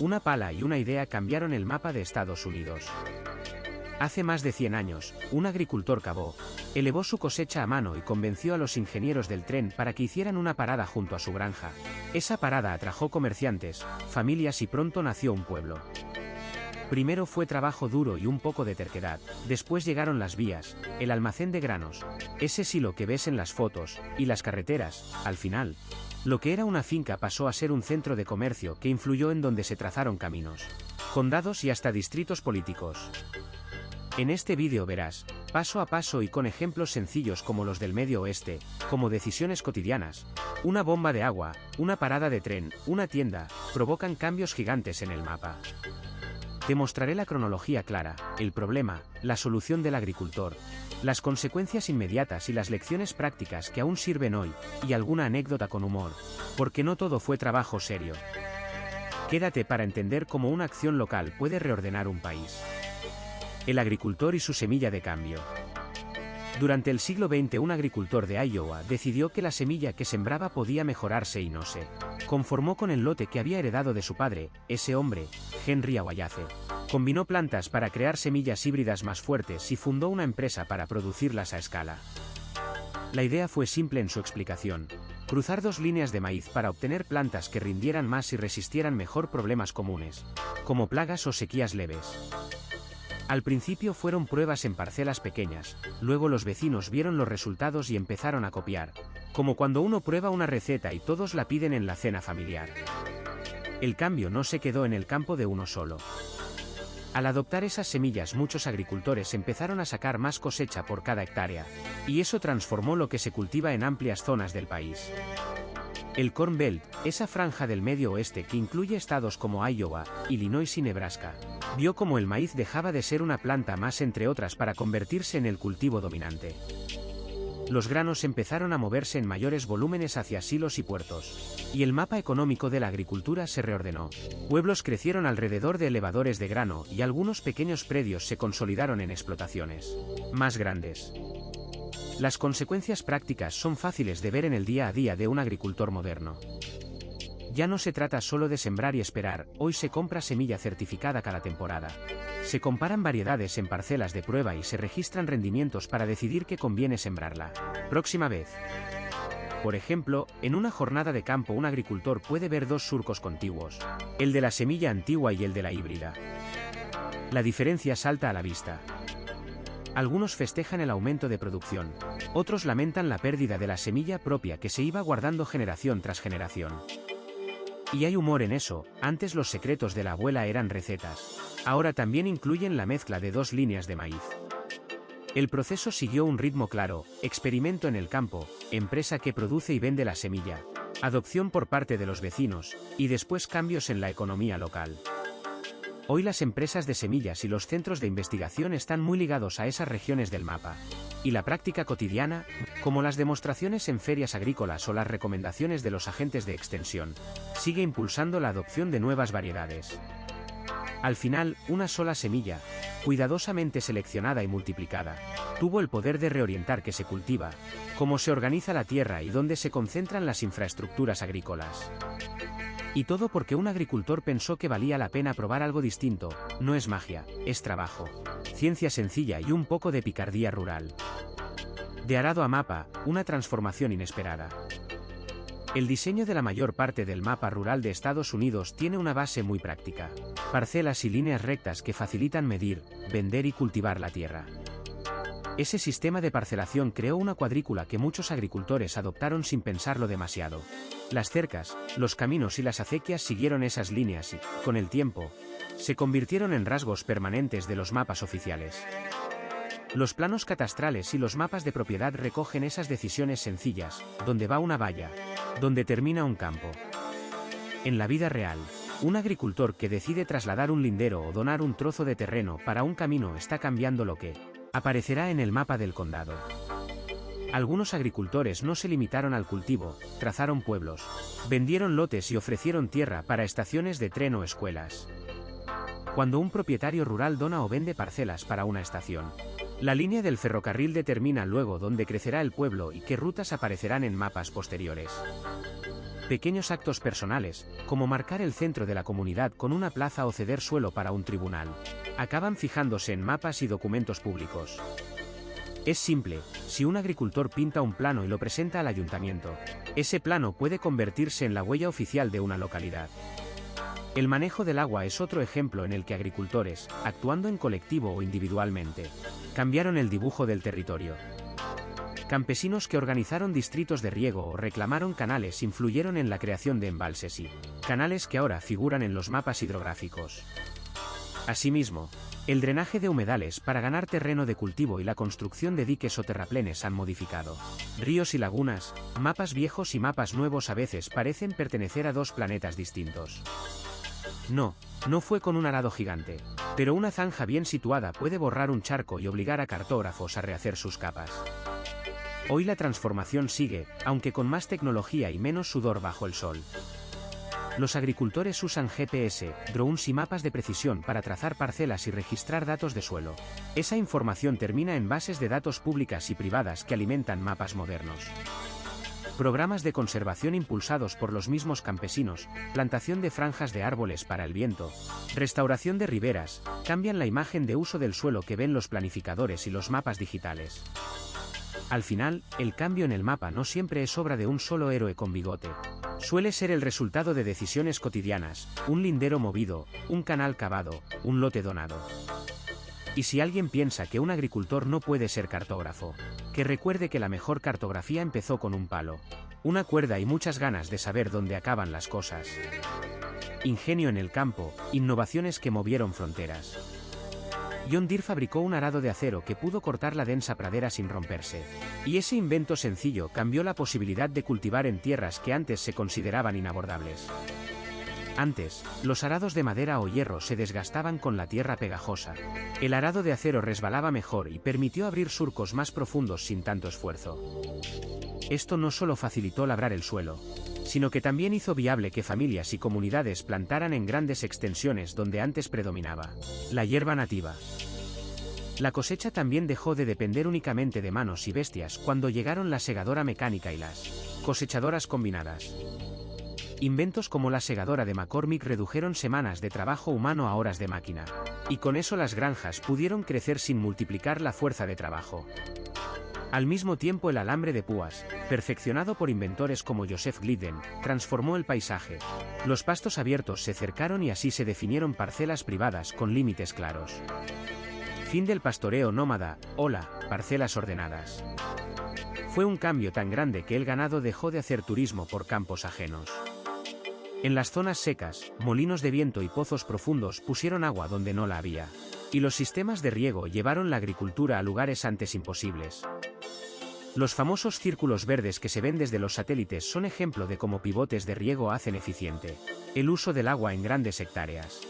Una pala y una idea cambiaron el mapa de Estados Unidos. Hace más de 100 años, un agricultor cavó, elevó su cosecha a mano y convenció a los ingenieros del tren para que hicieran una parada junto a su granja. Esa parada atrajo comerciantes, familias y pronto nació un pueblo. Primero fue trabajo duro y un poco de terquedad, después llegaron las vías, el almacén de granos, ese silo que ves en las fotos, y las carreteras. Al final, lo que era una finca pasó a ser un centro de comercio que influyó en donde se trazaron caminos, condados y hasta distritos políticos. En este vídeo verás, paso a paso y con ejemplos sencillos como los del Medio Oeste, como decisiones cotidianas, una bomba de agua, una parada de tren, una tienda, provocan cambios gigantes en el mapa. Te mostraré la cronología clara, el problema, la solución del agricultor, las consecuencias inmediatas y las lecciones prácticas que aún sirven hoy, y alguna anécdota con humor, porque no todo fue trabajo serio. Quédate para entender cómo una acción local puede reordenar un país. El agricultor y su semilla de cambio. Durante el siglo XX un agricultor de Iowa decidió que la semilla que sembraba podía mejorarse y no se conformó con el lote que había heredado de su padre. Ese hombre, Henry Aguayace, combinó plantas para crear semillas híbridas más fuertes y fundó una empresa para producirlas a escala. La idea fue simple en su explicación: cruzar dos líneas de maíz para obtener plantas que rindieran más y resistieran mejor problemas comunes, como plagas o sequías leves. Al principio fueron pruebas en parcelas pequeñas, luego los vecinos vieron los resultados y empezaron a copiar, como cuando uno prueba una receta y todos la piden en la cena familiar. El cambio no se quedó en el campo de uno solo. Al adoptar esas semillas muchos agricultores empezaron a sacar más cosecha por cada hectárea, y eso transformó lo que se cultiva en amplias zonas del país. El Corn Belt, esa franja del Medio Oeste que incluye estados como Iowa, Illinois y Nebraska, vio como el maíz dejaba de ser una planta más entre otras para convertirse en el cultivo dominante. Los granos empezaron a moverse en mayores volúmenes hacia silos y puertos, y el mapa económico de la agricultura se reordenó. Pueblos crecieron alrededor de elevadores de grano y algunos pequeños predios se consolidaron en explotaciones más grandes. Las consecuencias prácticas son fáciles de ver en el día a día de un agricultor moderno. Ya no se trata solo de sembrar y esperar, hoy se compra semilla certificada cada temporada. Se comparan variedades en parcelas de prueba y se registran rendimientos para decidir qué conviene sembrarla próxima vez. Por ejemplo, en una jornada de campo un agricultor puede ver dos surcos contiguos, el de la semilla antigua y el de la híbrida. La diferencia salta a la vista. Algunos festejan el aumento de producción, otros lamentan la pérdida de la semilla propia que se iba guardando generación tras generación. Y hay humor en eso, antes los secretos de la abuela eran recetas, ahora también incluyen la mezcla de dos líneas de maíz. El proceso siguió un ritmo claro: experimento en el campo, empresa que produce y vende la semilla, adopción por parte de los vecinos, y después cambios en la economía local. Hoy las empresas de semillas y los centros de investigación están muy ligados a esas regiones del mapa. Y la práctica cotidiana, como las demostraciones en ferias agrícolas o las recomendaciones de los agentes de extensión, sigue impulsando la adopción de nuevas variedades. Al final, una sola semilla, cuidadosamente seleccionada y multiplicada, tuvo el poder de reorientar qué se cultiva, cómo se organiza la tierra y dónde se concentran las infraestructuras agrícolas. Y todo porque un agricultor pensó que valía la pena probar algo distinto. No es magia, es trabajo, ciencia sencilla y un poco de picardía rural. De arado a mapa, una transformación inesperada. El diseño de la mayor parte del mapa rural de Estados Unidos tiene una base muy práctica: parcelas y líneas rectas que facilitan medir, vender y cultivar la tierra. Ese sistema de parcelación creó una cuadrícula que muchos agricultores adoptaron sin pensarlo demasiado. Las cercas, los caminos y las acequias siguieron esas líneas y, con el tiempo, se convirtieron en rasgos permanentes de los mapas oficiales. Los planos catastrales y los mapas de propiedad recogen esas decisiones sencillas: dónde va una valla, dónde termina un campo. En la vida real, un agricultor que decide trasladar un lindero o donar un trozo de terreno para un camino está cambiando lo que aparecerá en el mapa del condado. Algunos agricultores no se limitaron al cultivo, trazaron pueblos, vendieron lotes y ofrecieron tierra para estaciones de tren o escuelas. Cuando un propietario rural dona o vende parcelas para una estación, la línea del ferrocarril determina luego dónde crecerá el pueblo y qué rutas aparecerán en mapas posteriores. Pequeños actos personales, como marcar el centro de la comunidad con una plaza o ceder suelo para un tribunal, acaban fijándose en mapas y documentos públicos. Es simple, si un agricultor pinta un plano y lo presenta al ayuntamiento, ese plano puede convertirse en la huella oficial de una localidad. El manejo del agua es otro ejemplo en el que agricultores, actuando en colectivo o individualmente, cambiaron el dibujo del territorio. Campesinos que organizaron distritos de riego o reclamaron canales influyeron en la creación de embalses y canales que ahora figuran en los mapas hidrográficos. Asimismo, el drenaje de humedales para ganar terreno de cultivo y la construcción de diques o terraplenes han modificado ríos y lagunas. Mapas viejos y mapas nuevos a veces parecen pertenecer a dos planetas distintos. No fue con un arado gigante, pero una zanja bien situada puede borrar un charco y obligar a cartógrafos a rehacer sus capas. Hoy la transformación sigue, aunque con más tecnología y menos sudor bajo el sol. Los agricultores usan GPS, drones y mapas de precisión para trazar parcelas y registrar datos de suelo. Esa información termina en bases de datos públicas y privadas que alimentan mapas modernos. Programas de conservación impulsados por los mismos campesinos, plantación de franjas de árboles para el viento, restauración de riberas, cambian la imagen de uso del suelo que ven los planificadores y los mapas digitales. Al final, el cambio en el mapa no siempre es obra de un solo héroe con bigote. Suele ser el resultado de decisiones cotidianas, un lindero movido, un canal cavado, un lote donado. Y si alguien piensa que un agricultor no puede ser cartógrafo, que recuerde que la mejor cartografía empezó con un palo, una cuerda y muchas ganas de saber dónde acaban las cosas. Ingenio en el campo, innovaciones que movieron fronteras. John Deere fabricó un arado de acero que pudo cortar la densa pradera sin romperse. Y ese invento sencillo cambió la posibilidad de cultivar en tierras que antes se consideraban inabordables. Antes, los arados de madera o hierro se desgastaban con la tierra pegajosa. El arado de acero resbalaba mejor y permitió abrir surcos más profundos sin tanto esfuerzo. Esto no solo facilitó labrar el suelo, sino que también hizo viable que familias y comunidades plantaran en grandes extensiones donde antes predominaba la hierba nativa. La cosecha también dejó de depender únicamente de manos y bestias cuando llegaron la segadora mecánica y las cosechadoras combinadas. Inventos como la segadora de McCormick redujeron semanas de trabajo humano a horas de máquina, y con eso las granjas pudieron crecer sin multiplicar la fuerza de trabajo. Al mismo tiempo, el alambre de púas, perfeccionado por inventores como Joseph Glidden, transformó el paisaje. Los pastos abiertos se cercaron y así se definieron parcelas privadas con límites claros. Fin del pastoreo nómada, parcelas ordenadas. Fue un cambio tan grande que el ganado dejó de hacer turismo por campos ajenos. En las zonas secas, molinos de viento y pozos profundos pusieron agua donde no la había. Y los sistemas de riego llevaron la agricultura a lugares antes imposibles. Los famosos círculos verdes que se ven desde los satélites son ejemplo de cómo pivotes de riego hacen eficiente el uso del agua en grandes hectáreas.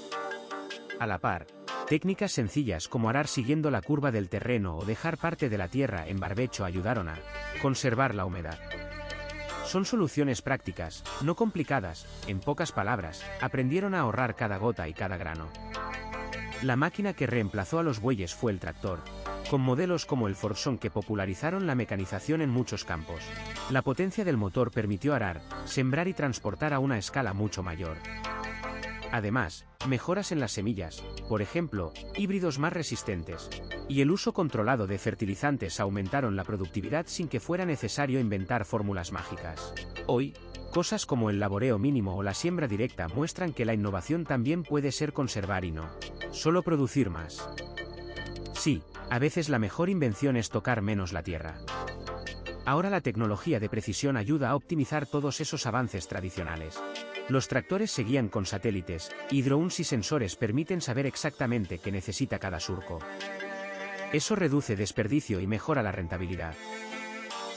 A la par, técnicas sencillas como arar siguiendo la curva del terreno o dejar parte de la tierra en barbecho ayudaron a conservar la humedad. Son soluciones prácticas, no complicadas. En pocas palabras, aprendieron a ahorrar cada gota y cada grano. La máquina que reemplazó a los bueyes fue el tractor, con modelos como el Fordson que popularizaron la mecanización en muchos campos. La potencia del motor permitió arar, sembrar y transportar a una escala mucho mayor. Además, mejoras en las semillas, por ejemplo, híbridos más resistentes, y el uso controlado de fertilizantes aumentaron la productividad sin que fuera necesario inventar fórmulas mágicas. Hoy, cosas como el laboreo mínimo o la siembra directa muestran que la innovación también puede ser conservar y no solo producir más. Sí, a veces la mejor invención es tocar menos la tierra. Ahora la tecnología de precisión ayuda a optimizar todos esos avances tradicionales. Los tractores se guían con satélites, y drones y sensores permiten saber exactamente qué necesita cada surco. Eso reduce desperdicio y mejora la rentabilidad.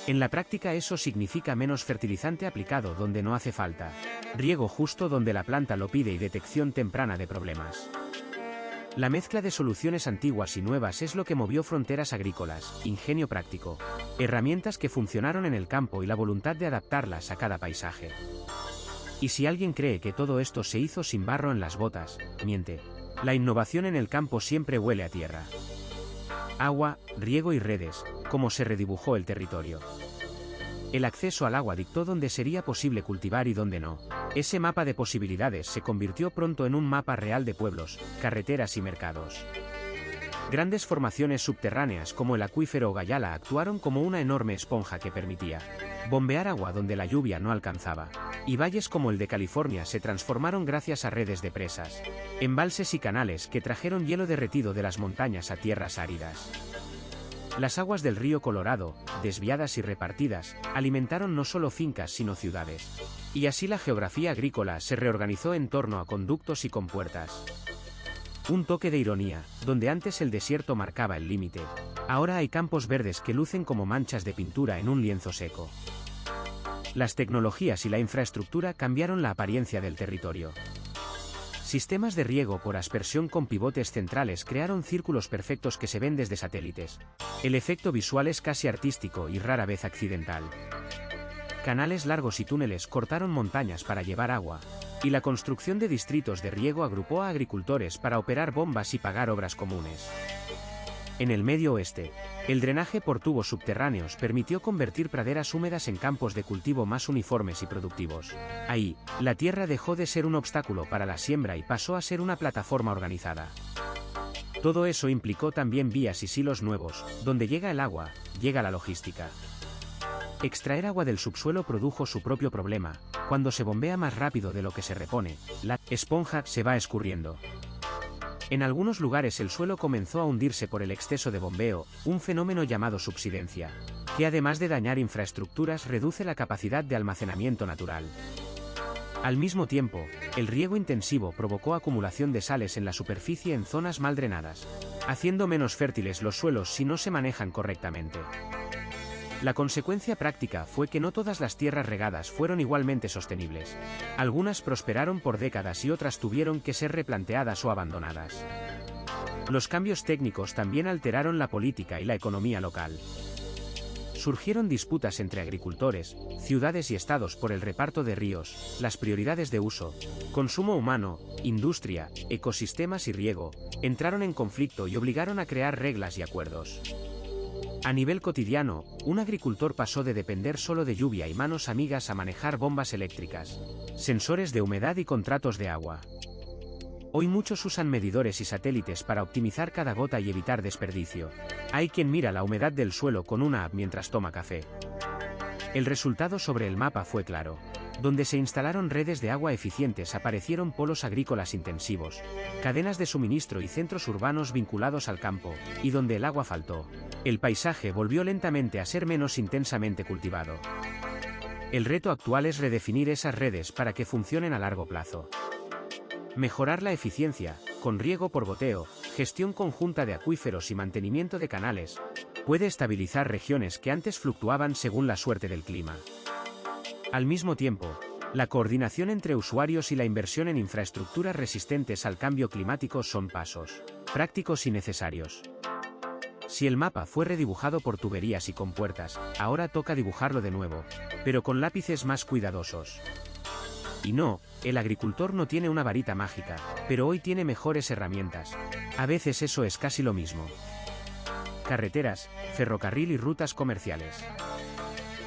En la práctica eso significa menos fertilizante aplicado donde no hace falta, riego justo donde la planta lo pide y detección temprana de problemas. La mezcla de soluciones antiguas y nuevas es lo que movió fronteras agrícolas, ingenio práctico, herramientas que funcionaron en el campo y la voluntad de adaptarlas a cada paisaje. Y si alguien cree que todo esto se hizo sin barro en las botas, miente. La innovación en el campo siempre huele a tierra. Agua, riego y redes, como se redibujó el territorio. El acceso al agua dictó dónde sería posible cultivar y dónde no. Ese mapa de posibilidades se convirtió pronto en un mapa real de pueblos, carreteras y mercados. Grandes formaciones subterráneas como el acuífero Ogallala actuaron como una enorme esponja que permitía bombear agua donde la lluvia no alcanzaba. Y valles como el de California se transformaron gracias a redes de presas, embalses y canales que trajeron hielo derretido de las montañas a tierras áridas. Las aguas del río Colorado, desviadas y repartidas, alimentaron no solo fincas sino ciudades. Y así la geografía agrícola se reorganizó en torno a conductos y compuertas. Un toque de ironía, donde antes el desierto marcaba el límite, ahora hay campos verdes que lucen como manchas de pintura en un lienzo seco. Las tecnologías y la infraestructura cambiaron la apariencia del territorio. Sistemas de riego por aspersión con pivotes centrales crearon círculos perfectos que se ven desde satélites. El efecto visual es casi artístico y rara vez accidental. Canales largos y túneles cortaron montañas para llevar agua, y la construcción de distritos de riego agrupó a agricultores para operar bombas y pagar obras comunes. En el Medio Oeste, el drenaje por tubos subterráneos permitió convertir praderas húmedas en campos de cultivo más uniformes y productivos. Ahí, la tierra dejó de ser un obstáculo para la siembra y pasó a ser una plataforma organizada. Todo eso implicó también vías y silos nuevos, donde llega el agua, llega la logística. Extraer agua del subsuelo produjo su propio problema. Cuando se bombea más rápido de lo que se repone, la esponja se va escurriendo. En algunos lugares el suelo comenzó a hundirse por el exceso de bombeo, un fenómeno llamado subsidencia, que además de dañar infraestructuras reduce la capacidad de almacenamiento natural. Al mismo tiempo, el riego intensivo provocó acumulación de sales en la superficie en zonas mal drenadas, haciendo menos fértiles los suelos si no se manejan correctamente. La consecuencia práctica fue que no todas las tierras regadas fueron igualmente sostenibles. Algunas prosperaron por décadas y otras tuvieron que ser replanteadas o abandonadas. Los cambios técnicos también alteraron la política y la economía local. Surgieron disputas entre agricultores, ciudades y estados por el reparto de ríos, las prioridades de uso, consumo humano, industria, ecosistemas y riego, entraron en conflicto y obligaron a crear reglas y acuerdos. A nivel cotidiano, un agricultor pasó de depender solo de lluvia y manos amigas a manejar bombas eléctricas, sensores de humedad y contratos de agua. Hoy muchos usan medidores y satélites para optimizar cada gota y evitar desperdicio. Hay quien mira la humedad del suelo con una app mientras toma café. El resultado sobre el mapa fue claro. Donde se instalaron redes de agua eficientes aparecieron polos agrícolas intensivos, cadenas de suministro y centros urbanos vinculados al campo, y donde el agua faltó, el paisaje volvió lentamente a ser menos intensamente cultivado. El reto actual es redefinir esas redes para que funcionen a largo plazo. Mejorar la eficiencia, con riego por goteo, gestión conjunta de acuíferos y mantenimiento de canales, puede estabilizar regiones que antes fluctuaban según la suerte del clima. Al mismo tiempo, la coordinación entre usuarios y la inversión en infraestructuras resistentes al cambio climático son pasos prácticos y necesarios. Si el mapa fue redibujado por tuberías y compuertas, ahora toca dibujarlo de nuevo, pero con lápices más cuidadosos. Y no, el agricultor no tiene una varita mágica, pero hoy tiene mejores herramientas. A veces eso es casi lo mismo. Carreteras, ferrocarril y rutas comerciales.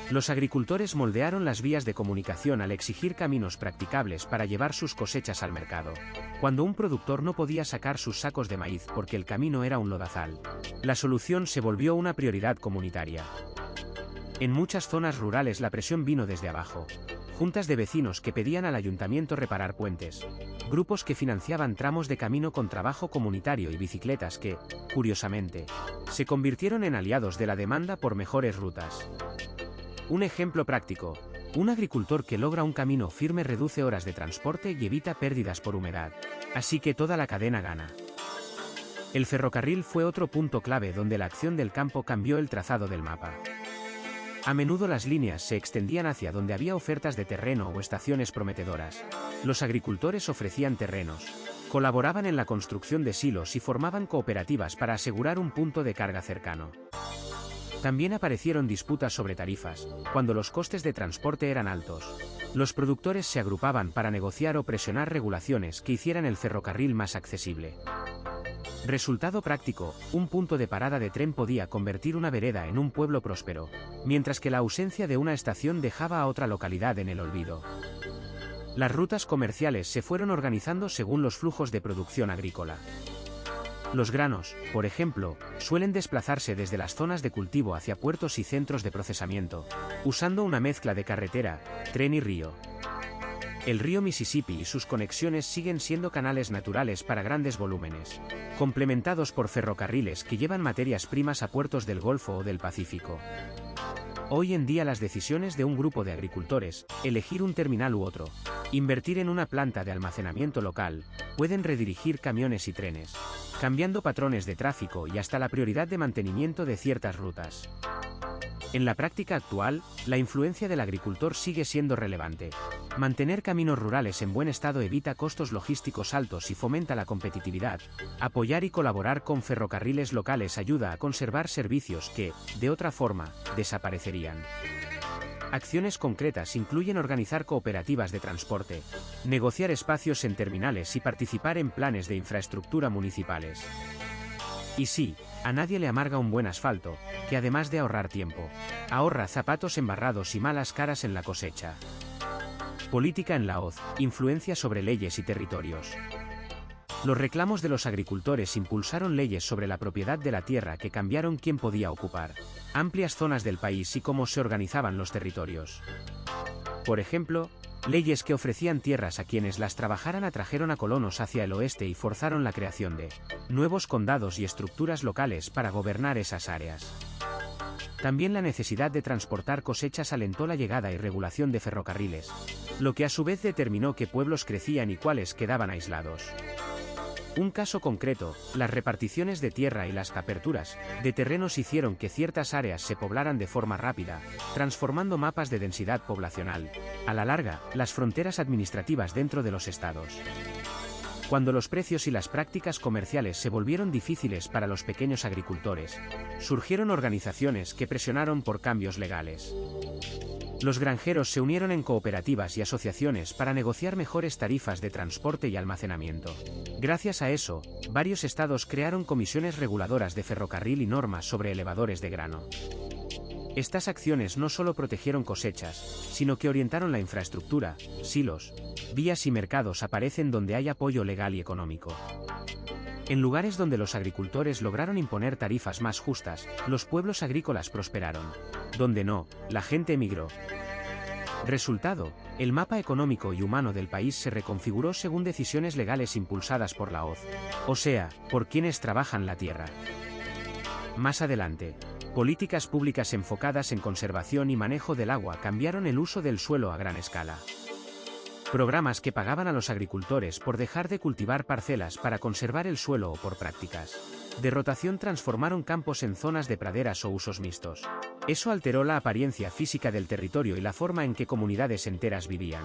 Los agricultores moldearon las vías de comunicación al exigir caminos practicables para llevar sus cosechas al mercado. Cuando un productor no podía sacar sus sacos de maíz porque el camino era un lodazal, la solución se volvió una prioridad comunitaria. En muchas zonas rurales la presión vino desde abajo. Juntas de vecinos que pedían al ayuntamiento reparar puentes, grupos que financiaban tramos de camino con trabajo comunitario y bicicletas que, curiosamente, se convirtieron en aliados de la demanda por mejores rutas. Un ejemplo práctico: un agricultor que logra un camino firme reduce horas de transporte y evita pérdidas por humedad. Así que toda la cadena gana. El ferrocarril fue otro punto clave donde la acción del campo cambió el trazado del mapa. A menudo las líneas se extendían hacia donde había ofertas de terreno o estaciones prometedoras. Los agricultores ofrecían terrenos, colaboraban en la construcción de silos y formaban cooperativas para asegurar un punto de carga cercano. También aparecieron disputas sobre tarifas, cuando los costes de transporte eran altos. Los productores se agrupaban para negociar o presionar regulaciones que hicieran el ferrocarril más accesible. Resultado práctico, un punto de parada de tren podía convertir una vereda en un pueblo próspero, mientras que la ausencia de una estación dejaba a otra localidad en el olvido. Las rutas comerciales se fueron organizando según los flujos de producción agrícola. Los granos, por ejemplo, suelen desplazarse desde las zonas de cultivo hacia puertos y centros de procesamiento, usando una mezcla de carretera, tren y río. El río Mississippi y sus conexiones siguen siendo canales naturales para grandes volúmenes, complementados por ferrocarriles que llevan materias primas a puertos del Golfo o del Pacífico. Hoy en día las decisiones de un grupo de agricultores, elegir un terminal u otro, invertir en una planta de almacenamiento local, pueden redirigir camiones y trenes, cambiando patrones de tráfico y hasta la prioridad de mantenimiento de ciertas rutas. En la práctica actual, la influencia del agricultor sigue siendo relevante. Mantener caminos rurales en buen estado evita costos logísticos altos y fomenta la competitividad. Apoyar y colaborar con ferrocarriles locales ayuda a conservar servicios que, de otra forma, desaparecerían. Acciones concretas incluyen organizar cooperativas de transporte, negociar espacios en terminales y participar en planes de infraestructura municipales. Y sí, a nadie le amarga un buen asfalto, que además de ahorrar tiempo, ahorra zapatos embarrados y malas caras en la cosecha. Política en la hoz, influencia sobre leyes y territorios. Los reclamos de los agricultores impulsaron leyes sobre la propiedad de la tierra que cambiaron quién podía ocupar amplias zonas del país y cómo se organizaban los territorios. Por ejemplo, leyes que ofrecían tierras a quienes las trabajaran atrajeron a colonos hacia el oeste y forzaron la creación de nuevos condados y estructuras locales para gobernar esas áreas. También la necesidad de transportar cosechas alentó la llegada y regulación de ferrocarriles, lo que a su vez determinó qué pueblos crecían y cuáles quedaban aislados. Un caso concreto, las reparticiones de tierra y las aperturas de terrenos hicieron que ciertas áreas se poblaran de forma rápida, transformando mapas de densidad poblacional, a la larga, las fronteras administrativas dentro de los estados. Cuando los precios y las prácticas comerciales se volvieron difíciles para los pequeños agricultores, surgieron organizaciones que presionaron por cambios legales. Los granjeros se unieron en cooperativas y asociaciones para negociar mejores tarifas de transporte y almacenamiento. Gracias a eso, varios estados crearon comisiones reguladoras de ferrocarril y normas sobre elevadores de grano. Estas acciones no solo protegieron cosechas, sino que orientaron la infraestructura, silos, vías y mercados aparecen donde hay apoyo legal y económico. En lugares donde los agricultores lograron imponer tarifas más justas, los pueblos agrícolas prosperaron. Donde no, la gente emigró. Resultado, el mapa económico y humano del país se reconfiguró según decisiones legales impulsadas por la hoz, o sea, por quienes trabajan la tierra. Más adelante, políticas públicas enfocadas en conservación y manejo del agua cambiaron el uso del suelo a gran escala. Programas que pagaban a los agricultores por dejar de cultivar parcelas para conservar el suelo o por prácticas de rotación transformaron campos en zonas de praderas o usos mixtos. Eso alteró la apariencia física del territorio y la forma en que comunidades enteras vivían.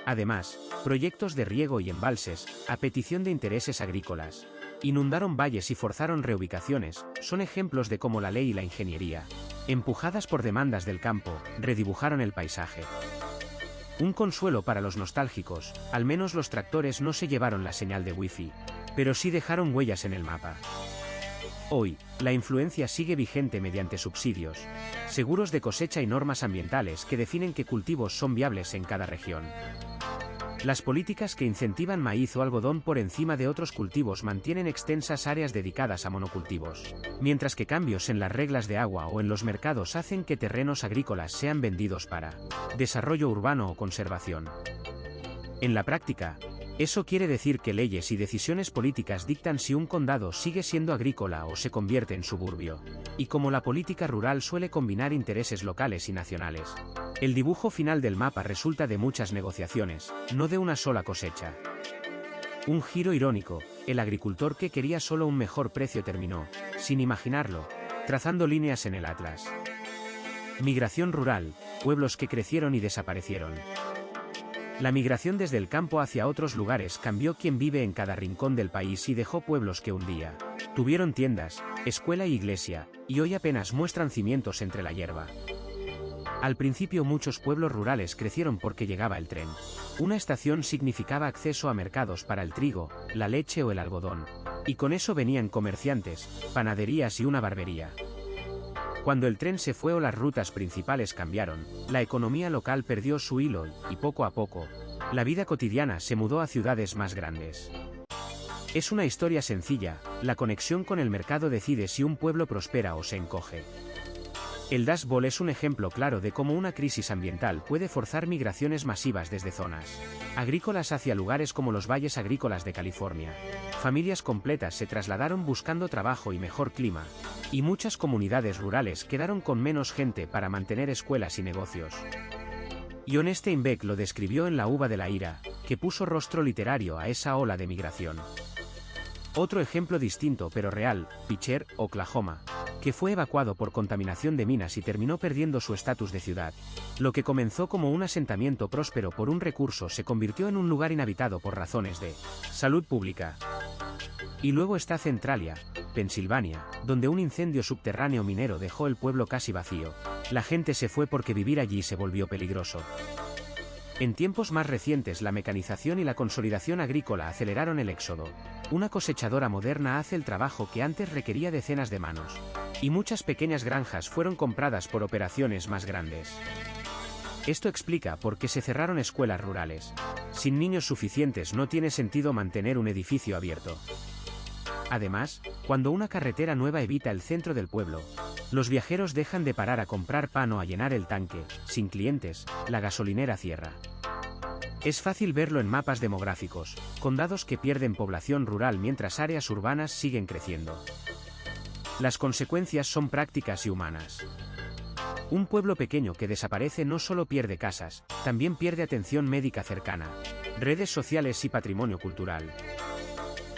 Además, proyectos de riego y embalses, a petición de intereses agrícolas, inundaron valles y forzaron reubicaciones, son ejemplos de cómo la ley y la ingeniería, empujadas por demandas del campo, redibujaron el paisaje. Un consuelo para los nostálgicos, al menos los tractores no se llevaron la señal de Wi-Fi, pero sí dejaron huellas en el mapa. Hoy, la influencia sigue vigente mediante subsidios, seguros de cosecha y normas ambientales que definen qué cultivos son viables en cada región. Las políticas que incentivan maíz o algodón por encima de otros cultivos mantienen extensas áreas dedicadas a monocultivos, mientras que cambios en las reglas de agua o en los mercados hacen que terrenos agrícolas sean vendidos para desarrollo urbano o conservación. En la práctica, eso quiere decir que leyes y decisiones políticas dictan si un condado sigue siendo agrícola o se convierte en suburbio, y como la política rural suele combinar intereses locales y nacionales. El dibujo final del mapa resulta de muchas negociaciones, no de una sola cosecha. Un giro irónico, el agricultor que quería solo un mejor precio terminó, sin imaginarlo, trazando líneas en el atlas. Migración rural, pueblos que crecieron y desaparecieron. La migración desde el campo hacia otros lugares cambió quién vive en cada rincón del país y dejó pueblos que un día tuvieron tiendas, escuela y iglesia, y hoy apenas muestran cimientos entre la hierba. Al principio muchos pueblos rurales crecieron porque llegaba el tren. Una estación significaba acceso a mercados para el trigo, la leche o el algodón, Y con eso venían comerciantes, panaderías y una barbería. Cuando el tren se fue o las rutas principales cambiaron, la economía local perdió su hilo y poco a poco, la vida cotidiana se mudó a ciudades más grandes. Es una historia sencilla, la conexión con el mercado decide si un pueblo prospera o se encoge. El Dust Bowl es un ejemplo claro de cómo una crisis ambiental puede forzar migraciones masivas desde zonas agrícolas hacia lugares como los valles agrícolas de California. Familias completas se trasladaron buscando trabajo y mejor clima, y muchas comunidades rurales quedaron con menos gente para mantener escuelas y negocios. John Steinbeck lo describió en La uva de la ira, que puso rostro literario a esa ola de migración. Otro ejemplo distinto pero real, Pitcher, Oklahoma, que fue evacuado por contaminación de minas y terminó perdiendo su estatus de ciudad. Lo que comenzó como un asentamiento próspero por un recurso se convirtió en un lugar inhabitado por razones de salud pública. Y luego está Centralia, Pensilvania, donde un incendio subterráneo minero dejó el pueblo casi vacío. La gente se fue porque vivir allí se volvió peligroso. En tiempos más recientes la mecanización y la consolidación agrícola aceleraron el éxodo. Una cosechadora moderna hace el trabajo que antes requería decenas de manos. Y muchas pequeñas granjas fueron compradas por operaciones más grandes. Esto explica por qué se cerraron escuelas rurales. Sin niños suficientes no tiene sentido mantener un edificio abierto. Además, cuando una carretera nueva evita el centro del pueblo, los viajeros dejan de parar a comprar pan o a llenar el tanque. Sin clientes, la gasolinera cierra. Es fácil verlo en mapas demográficos, condados que pierden población rural mientras áreas urbanas siguen creciendo. Las consecuencias son prácticas y humanas. Un pueblo pequeño que desaparece no solo pierde casas, también pierde atención médica cercana, redes sociales y patrimonio cultural.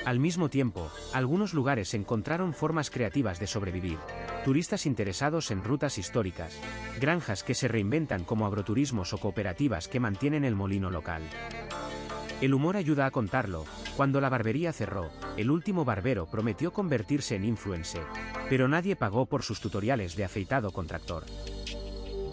Al mismo tiempo, algunos lugares encontraron formas creativas de sobrevivir, turistas interesados en rutas históricas, granjas que se reinventan como agroturismos o cooperativas que mantienen el molino local. El humor ayuda a contarlo. Cuando la barbería cerró, el último barbero prometió convertirse en influencer, pero nadie pagó por sus tutoriales de afeitado con tractor.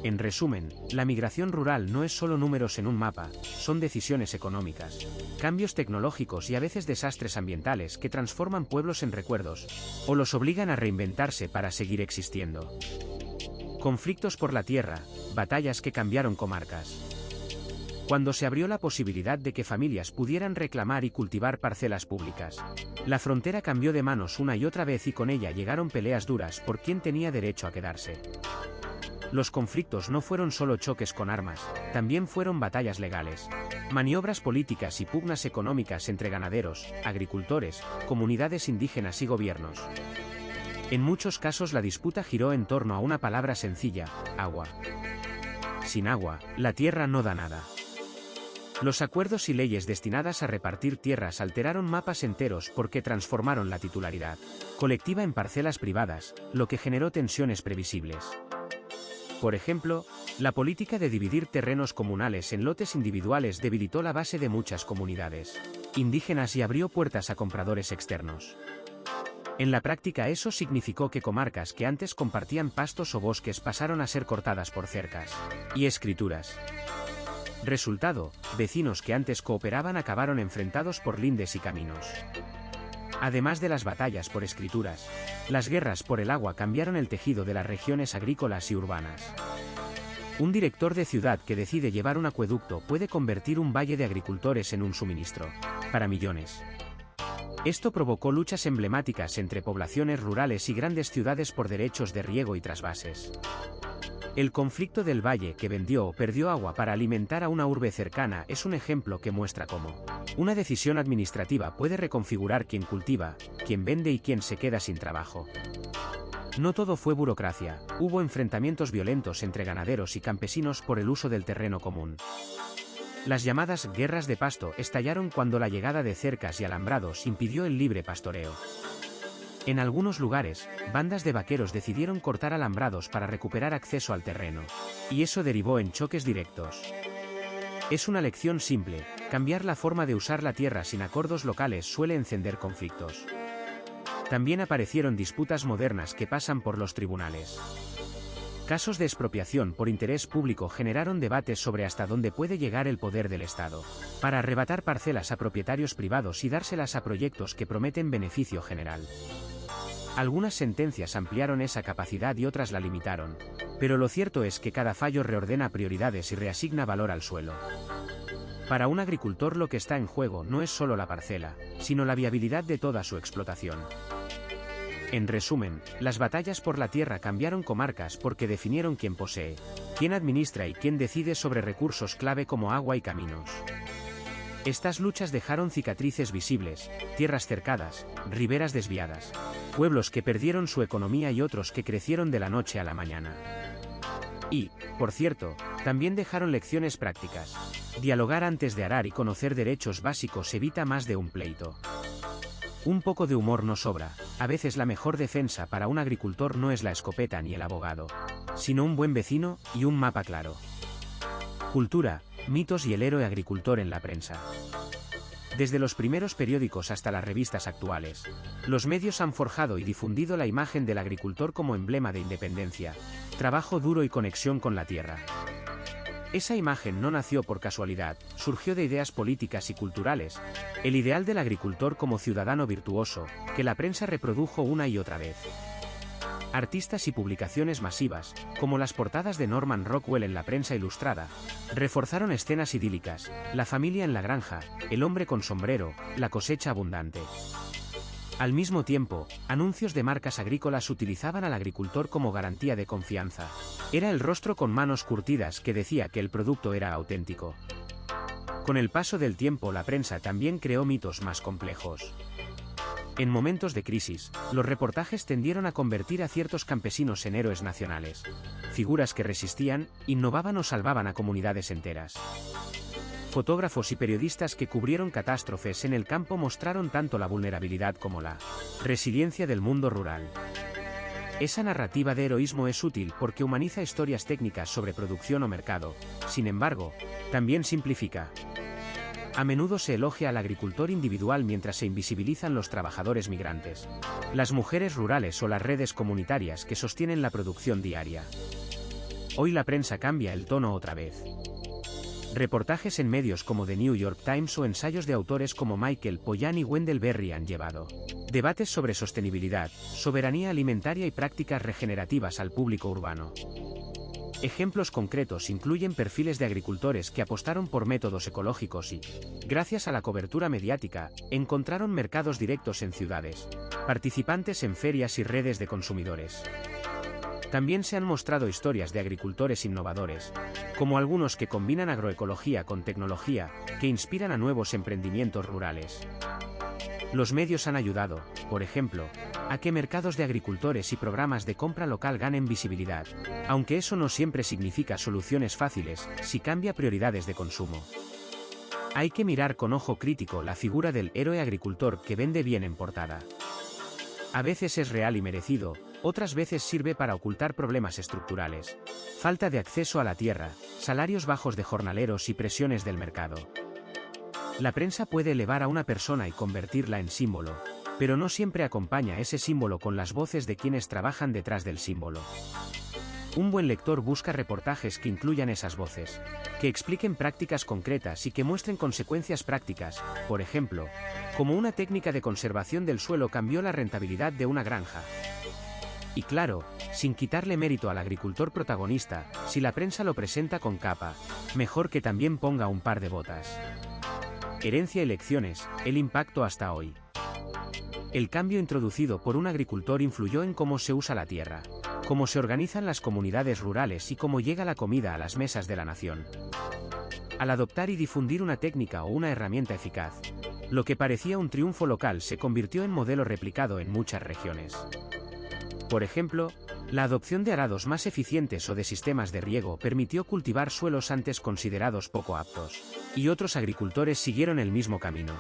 En resumen, la migración rural no es solo números en un mapa, son decisiones económicas, cambios tecnológicos y a veces desastres ambientales que transforman pueblos en recuerdos, o los obligan a reinventarse para seguir existiendo. Conflictos por la tierra, batallas que cambiaron comarcas. Cuando se abrió la posibilidad de que familias pudieran reclamar y cultivar parcelas públicas, la frontera cambió de manos una y otra vez y con ella llegaron peleas duras por quién tenía derecho a quedarse. Los conflictos no fueron solo choques con armas, también fueron batallas legales, maniobras políticas y pugnas económicas entre ganaderos, agricultores, comunidades indígenas y gobiernos. En muchos casos la disputa giró en torno a una palabra sencilla: agua. Sin agua, la tierra no da nada. Los acuerdos y leyes destinadas a repartir tierras alteraron mapas enteros porque transformaron la titularidad colectiva en parcelas privadas, lo que generó tensiones previsibles. Por ejemplo, la política de dividir terrenos comunales en lotes individuales debilitó la base de muchas comunidades indígenas y abrió puertas a compradores externos. En la práctica eso significó que comarcas que antes compartían pastos o bosques pasaron a ser cortadas por cercas y escrituras. Resultado, vecinos que antes cooperaban acabaron enfrentados por lindes y caminos. Además de las batallas por escrituras, las guerras por el agua cambiaron el tejido de las regiones agrícolas y urbanas. Un director de ciudad que decide llevar un acueducto puede convertir un valle de agricultores en un suministro para millones. Esto provocó luchas emblemáticas entre poblaciones rurales y grandes ciudades por derechos de riego y trasvases. El conflicto del valle que vendió o perdió agua para alimentar a una urbe cercana es un ejemplo que muestra cómo una decisión administrativa puede reconfigurar quién cultiva, quién vende y quién se queda sin trabajo. No todo fue burocracia, hubo enfrentamientos violentos entre ganaderos y campesinos por el uso del terreno común. Las llamadas guerras de pasto estallaron cuando la llegada de cercas y alambrados impidió el libre pastoreo. En algunos lugares, bandas de vaqueros decidieron cortar alambrados para recuperar acceso al terreno, y eso derivó en choques directos. Es una lección simple: cambiar la forma de usar la tierra sin acuerdos locales suele encender conflictos. También aparecieron disputas modernas que pasan por los tribunales. Casos de expropiación por interés público generaron debates sobre hasta dónde puede llegar el poder del Estado, para arrebatar parcelas a propietarios privados y dárselas a proyectos que prometen beneficio general. Algunas sentencias ampliaron esa capacidad y otras la limitaron, pero lo cierto es que cada fallo reordena prioridades y reasigna valor al suelo. Para un agricultor lo que está en juego no es solo la parcela, sino la viabilidad de toda su explotación. En resumen, las batallas por la tierra cambiaron comarcas porque definieron quién posee, quién administra y quién decide sobre recursos clave como agua y caminos. Estas luchas dejaron cicatrices visibles, tierras cercadas, riberas desviadas, pueblos que perdieron su economía y otros que crecieron de la noche a la mañana. Y, por cierto, también dejaron lecciones prácticas. Dialogar antes de arar y conocer derechos básicos evita más de un pleito. Un poco de humor no sobra. A veces la mejor defensa para un agricultor no es la escopeta ni el abogado, sino un buen vecino y un mapa claro. Cultura, mitos y el héroe agricultor en la prensa. Desde los primeros periódicos hasta las revistas actuales, los medios han forjado y difundido la imagen del agricultor como emblema de independencia, trabajo duro y conexión con la tierra. Esa imagen no nació por casualidad, surgió de ideas políticas y culturales, el ideal del agricultor como ciudadano virtuoso, que la prensa reprodujo una y otra vez. Artistas y publicaciones masivas, como las portadas de Norman Rockwell en la prensa ilustrada, reforzaron escenas idílicas, la familia en la granja, el hombre con sombrero, la cosecha abundante. Al mismo tiempo, anuncios de marcas agrícolas utilizaban al agricultor como garantía de confianza. Era el rostro con manos curtidas que decía que el producto era auténtico. Con el paso del tiempo la prensa también creó mitos más complejos. En momentos de crisis, los reportajes tendieron a convertir a ciertos campesinos en héroes nacionales, figuras que resistían, innovaban o salvaban a comunidades enteras. Fotógrafos y periodistas que cubrieron catástrofes en el campo mostraron tanto la vulnerabilidad como la resiliencia del mundo rural. Esa narrativa de heroísmo es útil porque humaniza historias técnicas sobre producción o mercado, sin embargo, también simplifica. A menudo se elogia al agricultor individual mientras se invisibilizan los trabajadores migrantes, las mujeres rurales o las redes comunitarias que sostienen la producción diaria. Hoy la prensa cambia el tono otra vez. Reportajes en medios como The New York Times o ensayos de autores como Michael Pollan y Wendell Berry han llevado debates sobre sostenibilidad, soberanía alimentaria y prácticas regenerativas al público urbano. Ejemplos concretos incluyen perfiles de agricultores que apostaron por métodos ecológicos y, gracias a la cobertura mediática, encontraron mercados directos en ciudades, participantes en ferias y redes de consumidores. También se han mostrado historias de agricultores innovadores, como algunos que combinan agroecología con tecnología, que inspiran a nuevos emprendimientos rurales. Los medios han ayudado, por ejemplo, a que mercados de agricultores y programas de compra local ganen visibilidad, aunque eso no siempre significa soluciones fáciles, si cambia prioridades de consumo. Hay que mirar con ojo crítico la figura del héroe agricultor que vende bien en portada. A veces es real y merecido, otras veces sirve para ocultar problemas estructurales, falta de acceso a la tierra, salarios bajos de jornaleros y presiones del mercado. La prensa puede elevar a una persona y convertirla en símbolo, pero no siempre acompaña ese símbolo con las voces de quienes trabajan detrás del símbolo. Un buen lector busca reportajes que incluyan esas voces, que expliquen prácticas concretas y que muestren consecuencias prácticas, por ejemplo, como una técnica de conservación del suelo cambió la rentabilidad de una granja. Y claro, sin quitarle mérito al agricultor protagonista, si la prensa lo presenta con capa, mejor que también ponga un par de botas. Herencia y lecciones, el impacto hasta hoy. El cambio introducido por un agricultor influyó en cómo se usa la tierra, cómo se organizan las comunidades rurales y cómo llega la comida a las mesas de la nación. Al adoptar y difundir una técnica o una herramienta eficaz, lo que parecía un triunfo local se convirtió en modelo replicado en muchas regiones. Por ejemplo, la adopción de arados más eficientes o de sistemas de riego permitió cultivar suelos antes considerados poco aptos, y otros agricultores siguieron el mismo camino.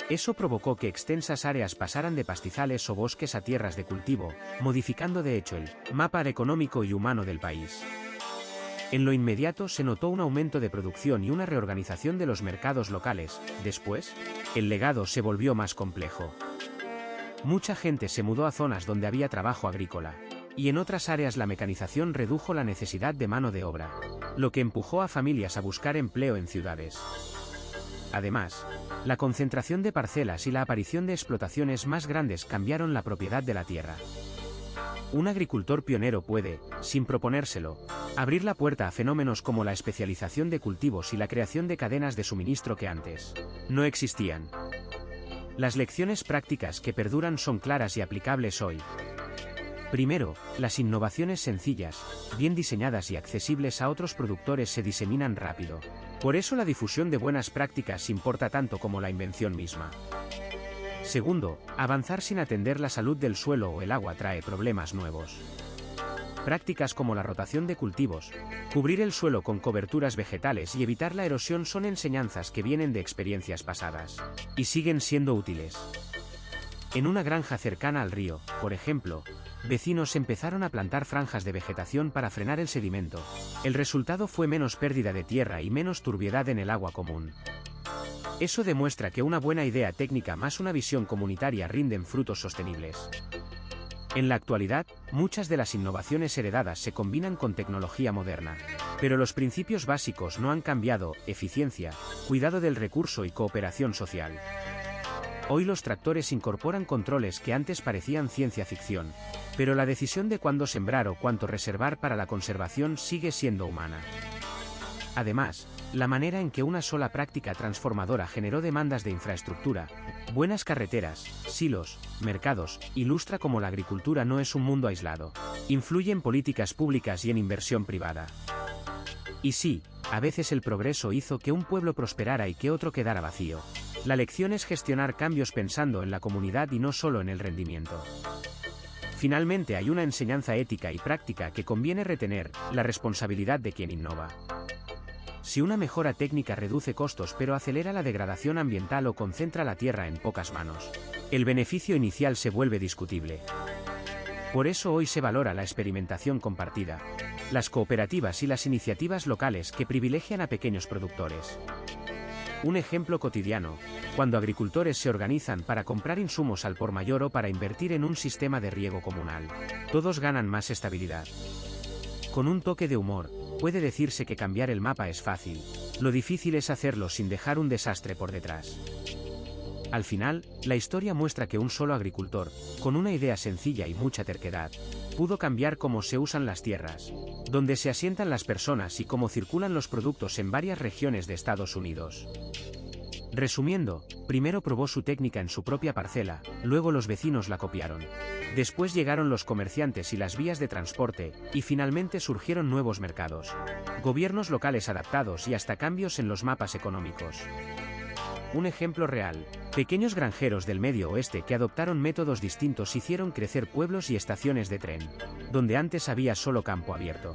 Eso provocó que extensas áreas pasaran de pastizales o bosques a tierras de cultivo, modificando de hecho el mapa económico y humano del país. En lo inmediato se notó un aumento de producción y una reorganización de los mercados locales. Después, el legado se volvió más complejo. Mucha gente se mudó a zonas donde había trabajo agrícola, y en otras áreas la mecanización redujo la necesidad de mano de obra, lo que empujó a familias a buscar empleo en ciudades. Además, la concentración de parcelas y la aparición de explotaciones más grandes cambiaron la propiedad de la tierra. Un agricultor pionero puede, sin proponérselo, abrir la puerta a fenómenos como la especialización de cultivos y la creación de cadenas de suministro que antes no existían. Las lecciones prácticas que perduran son claras y aplicables hoy. Primero, las innovaciones sencillas, bien diseñadas y accesibles a otros productores se diseminan rápido. Por eso la difusión de buenas prácticas importa tanto como la invención misma. Segundo, avanzar sin atender la salud del suelo o el agua trae problemas nuevos. Prácticas como la rotación de cultivos, cubrir el suelo con coberturas vegetales y evitar la erosión son enseñanzas que vienen de experiencias pasadas, y siguen siendo útiles. En una granja cercana al río, por ejemplo, vecinos empezaron a plantar franjas de vegetación para frenar el sedimento. El resultado fue menos pérdida de tierra y menos turbiedad en el agua común. Eso demuestra que una buena idea técnica más una visión comunitaria rinden frutos sostenibles. En la actualidad, muchas de las innovaciones heredadas se combinan con tecnología moderna, pero los principios básicos no han cambiado: eficiencia, cuidado del recurso y cooperación social. Hoy los tractores incorporan controles que antes parecían ciencia ficción, pero la decisión de cuándo sembrar o cuánto reservar para la conservación sigue siendo humana. Además, la manera en que una sola práctica transformadora generó demandas de infraestructura, buenas carreteras, silos, mercados, ilustra cómo la agricultura no es un mundo aislado. Influye en políticas públicas y en inversión privada. Y sí, a veces el progreso hizo que un pueblo prosperara y que otro quedara vacío. La lección es gestionar cambios pensando en la comunidad y no solo en el rendimiento. Finalmente hay una enseñanza ética y práctica que conviene retener: la responsabilidad de quien innova. Si una mejora técnica reduce costos pero acelera la degradación ambiental o concentra la tierra en pocas manos, el beneficio inicial se vuelve discutible. Por eso hoy se valora la experimentación compartida, las cooperativas y las iniciativas locales que privilegian a pequeños productores. Un ejemplo cotidiano: cuando agricultores se organizan para comprar insumos al por mayor o para invertir en un sistema de riego comunal, todos ganan más estabilidad. Con un toque de humor, puede decirse que cambiar el mapa es fácil, lo difícil es hacerlo sin dejar un desastre por detrás. Al final, la historia muestra que un solo agricultor, con una idea sencilla y mucha terquedad, pudo cambiar cómo se usan las tierras, dónde se asientan las personas y cómo circulan los productos en varias regiones de Estados Unidos. Resumiendo, primero probó su técnica en su propia parcela, luego los vecinos la copiaron. Después llegaron los comerciantes y las vías de transporte, y finalmente surgieron nuevos mercados, gobiernos locales adaptados y hasta cambios en los mapas económicos. Un ejemplo real: pequeños granjeros del Medio Oeste que adoptaron métodos distintos hicieron crecer pueblos y estaciones de tren, donde antes había solo campo abierto.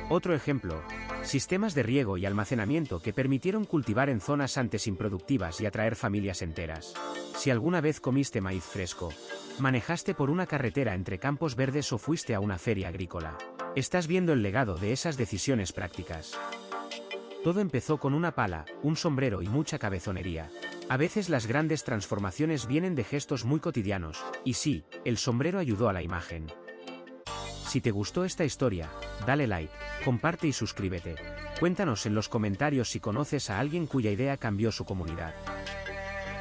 Otro ejemplo: sistemas de riego y almacenamiento que permitieron cultivar en zonas antes improductivas y atraer familias enteras. Si alguna vez comiste maíz fresco, manejaste por una carretera entre campos verdes o fuiste a una feria agrícola, estás viendo el legado de esas decisiones prácticas. Todo empezó con una pala, un sombrero y mucha cabezonería. A veces las grandes transformaciones vienen de gestos muy cotidianos, y sí, el sombrero ayudó a la imagen. Si te gustó esta historia, dale like, comparte y suscríbete. Cuéntanos en los comentarios si conoces a alguien cuya idea cambió su comunidad.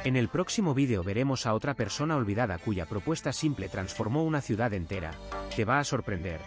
En el próximo vídeo veremos a otra persona olvidada cuya propuesta simple transformó una ciudad entera. Te va a sorprender.